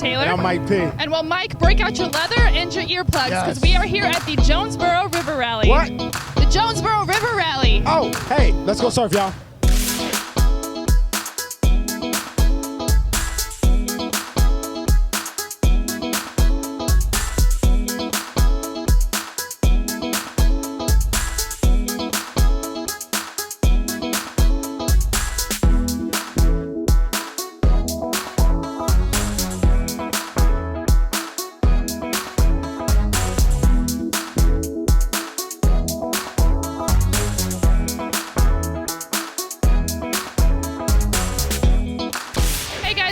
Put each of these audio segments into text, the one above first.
Taylor. And I'm Mike P. And well, Mike, break out your leather and your earplugs because we are here at the Jonesboro River Rally. What? The Jonesboro River Rally. Oh, hey, let's go surf, y'all.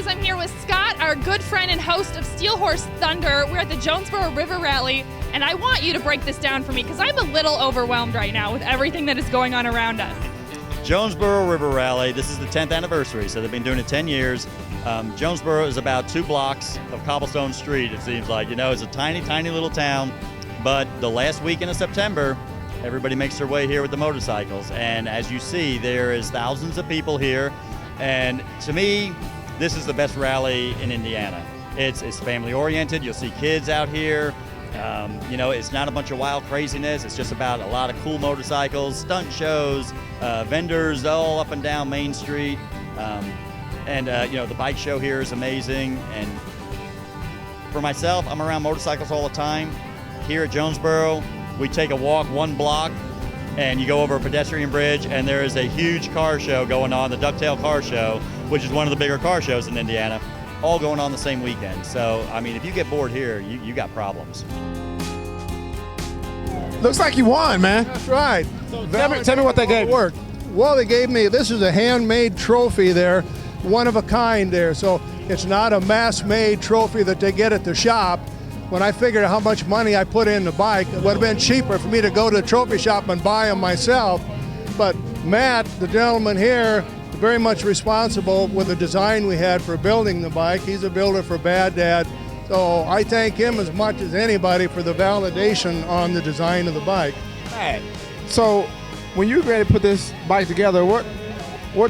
I'm here with Scott, our good friend and host of Steel Horse Thunder. We're at the Jonesboro River Rally, and I want you to break this down for me because I'm a little overwhelmed right now with everything that is going on around us. Jonesboro River Rally, this is the 10th anniversary, so they've been doing it 10 years. Jonesboro is about 2 blocks of cobblestone street, it seems like. You know, it's a tiny, tiny little town, but the last weekend of September, everybody makes their way here with the motorcycles. And as you see, there is thousands of people here, and to me, this is the best rally in Indiana. It's family oriented. You'll see kids out here. You know, it's not a bunch of wild craziness. It's just about a lot of cool motorcycles, stunt shows, vendors all up and down Main Street. You know, the bike show here is amazing. And for myself, I'm around motorcycles all the time. Here at Jonesboro, we take a walk 1 block and you go over a pedestrian bridge and there is a huge car show going on, the Ducktail Car Show, which is one of the bigger car shows in Indiana, all going on the same weekend. So, I mean, if you get bored here, you got problems. Looks like you won, man. That's right. So tell me what they gave you. Well, they gave me, this is a handmade trophy there, one of a kind there. So it's not a mass-made trophy that they get at the shop. When I figured how much money I put in the bike, it would have been cheaper for me to go to the trophy shop and buy them myself. But Matt, the gentleman here, very much responsible with the design we had for building the bike. He's a builder for Bad Dad. So I thank him as much as anybody for the validation on the design of the bike. Hey, so when you were ready to put this bike together, where'd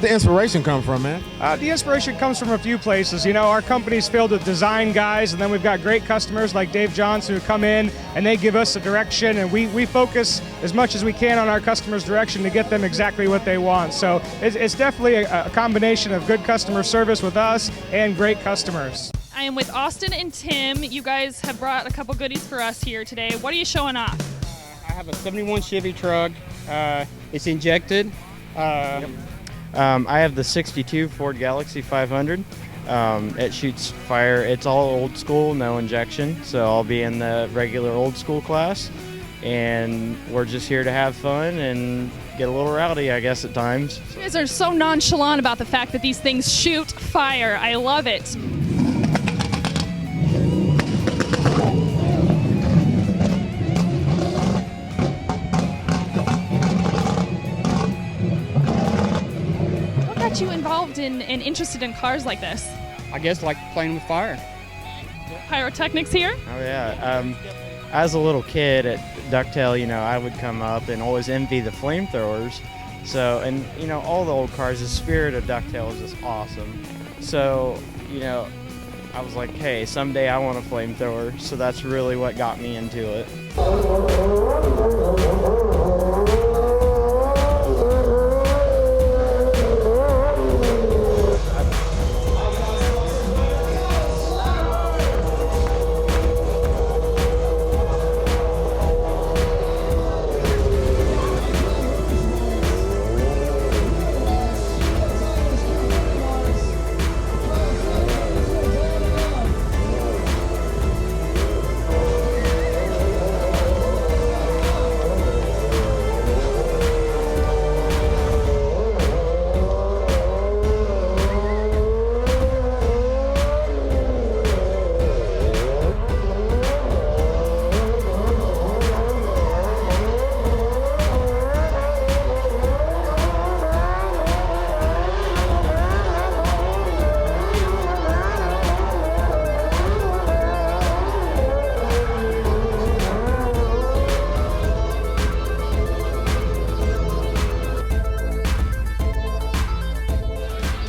the inspiration come from, man? The inspiration comes from a few places. You know, our company's filled with design guys, and then we've got great customers like Dave Johnson who come in and they give us a direction, and we focus as much as we can on our customers' direction to get them exactly what they want. So it's definitely a combination of good customer service with us and great customers. I am with Austin and Tim. You guys have brought a couple goodies for us here today. What are you showing off? I have a 71 Chevy truck. It's injected. I have the 62 Ford Galaxy 500. It shoots fire. It's all old school, no injection. So I'll be in the regular old school class. And we're just here to have fun and get a little rowdy, I guess, at times. You guys are so nonchalant about the fact that these things shoot fire. I love it. You involved in and interested in cars like this? I guess like playing with fire. Pyrotechnics here? Oh yeah. As a little kid at Ducktail, you know, I would come up and always envy the flamethrowers. So, and you know, all the old cars, the spirit of Ducktail is just awesome. So, you know, I was like, hey, someday I want a flamethrower. So that's really what got me into it.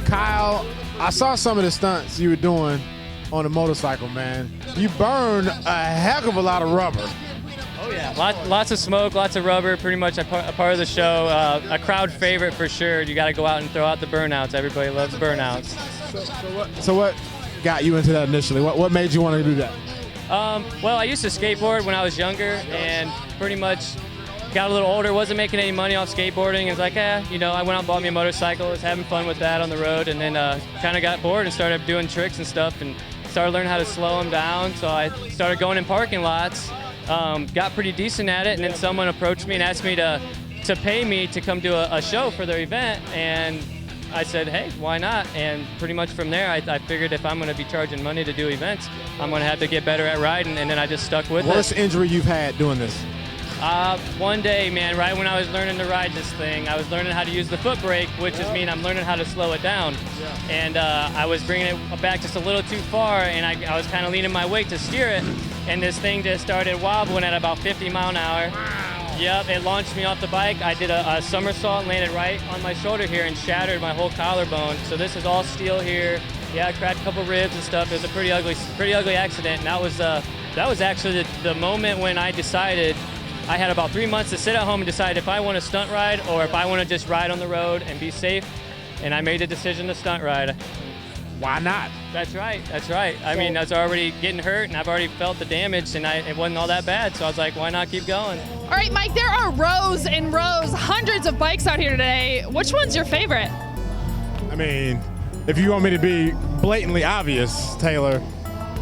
Kyle, I saw some of the stunts you were doing, on a motorcycle, man. You burn a heck of a lot of rubber. Oh yeah, lots of smoke, lots of rubber. Pretty much a part of the show. A crowd favorite for sure. You got to go out and throw out the burnouts. Everybody loves burnouts. So what got you into that initially? What made you want to do that? Well, I used to skateboard when I was younger, and pretty much got a little older. Wasn't making any money off skateboarding. And was like, I went out and bought me a motorcycle. Was having fun with that on the road, and then kind of got bored and started doing tricks and stuff, and started learning how to slow them down. So I started going in parking lots. Got pretty decent at it, and then someone approached me and asked me to pay me to come do a show for their event, and I said, hey, why not? And pretty much from there, I figured if I'm going to be charging money to do events, I'm going to have to get better at riding, and then I just stuck with it. Worst injury you've had doing this? One day, man, right when I was learning to ride this thing, I was learning how to use the foot brake, which is mean I'm learning how to slow it down. And I was bringing it back just a little too far, and I was kind of leaning my weight to steer it, and this thing just started wobbling at about 50 mile an hour. Wow. Yep, it launched me off the bike. I did a somersault and landed right on my shoulder here and shattered my whole collarbone. So this is all steel here. Yeah, I cracked a couple ribs and stuff. It was a pretty ugly accident, and that was actually the moment when I decided. I had about 3 months to sit at home and decide if I want to stunt ride or if I want to just ride on the road and be safe. And I made the decision to stunt ride. Why not? That's right. I mean, I was already getting hurt, and I've already felt the damage, and it wasn't all that bad. So I was like, why not keep going? All right, Mike, there are rows and rows, hundreds of bikes out here today. Which one's your favorite? I mean, if you want me to be blatantly obvious, Taylor,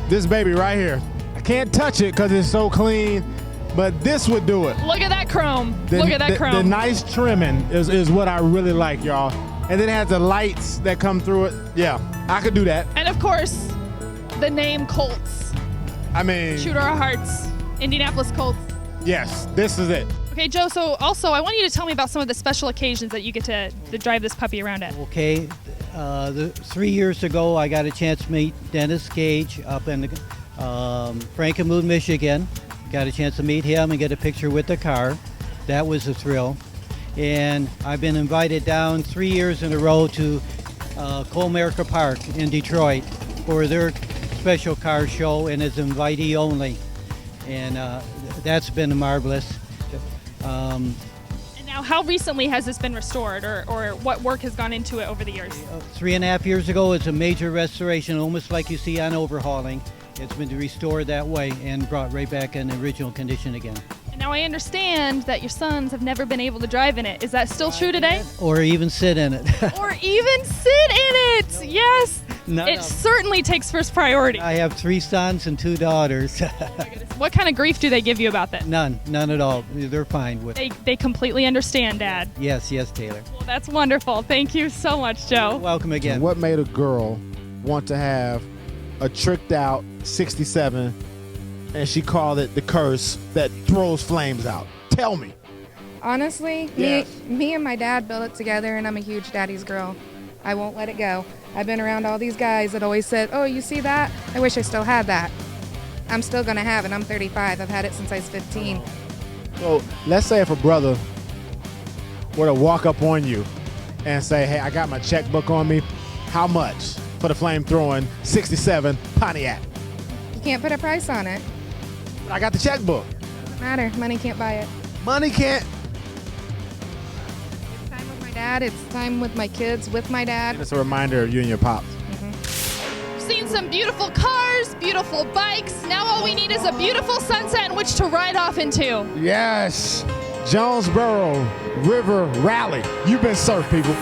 this baby right here. I can't touch it because it's so clean. But this would do it. Look at that chrome. Look at that chrome. The nice trimming is what I really like, y'all. And then it has the lights that come through it. Yeah, I could do that. And of course, the name Colts. I mean, Shooter of Hearts, Indianapolis Colts. Yes, this is it. Okay, Joe, so also I want you to tell me about some of the special occasions that you get to drive this puppy around at. Okay, 3 years ago I got a chance to meet Dennis Gage up in Frankenmuth, Michigan. Got a chance to meet him and get a picture with the car. That was a thrill. And I've been invited down 3 years in a row to Comerica Park in Detroit for their special car show, and it's invitee only. And that's been marvelous. And now, how recently has this been restored, or what work has gone into it over the years? 3.5 years ago, it's a major restoration, almost like you see on Overhauling. It's been restored that way and brought right back in original condition again. And now I understand that your sons have never been able to drive in it. Is that still true today? Or even sit in it. Or even sit in it! Yes! It certainly takes first priority. I have 3 sons and 2 daughters. What kind of grief do they give you about that? None at all. They're fine with it. They completely understand, Dad. Yes, Taylor. Well, that's wonderful. Thank you so much, Joe. You're welcome again. What made a girl want to have a tricked out 67, and she called it the curse that throws flames out? Tell me. Honestly, yes. me and my dad built it together, and I'm a huge daddy's girl. I won't let it go. I've been around all these guys that always said, oh, you see that? I wish I still had that. I'm still going to have it. I'm 35. I've had it since I was 15. So let's say if a brother were to walk up on you and say, hey, I got my checkbook on me. How much for the flame-throwing 67 Pontiac? You can't put a price on it. But I got the checkbook. Doesn't matter. Money can't buy it. Money can't. It's time with my dad. It's time with my kids, with my dad. It's a reminder of you and your pops. We've seen some beautiful cars, beautiful bikes. Now all we need is a beautiful sunset in which to ride off into. Yes. Jonesboro River Rally. You've been surfed, people.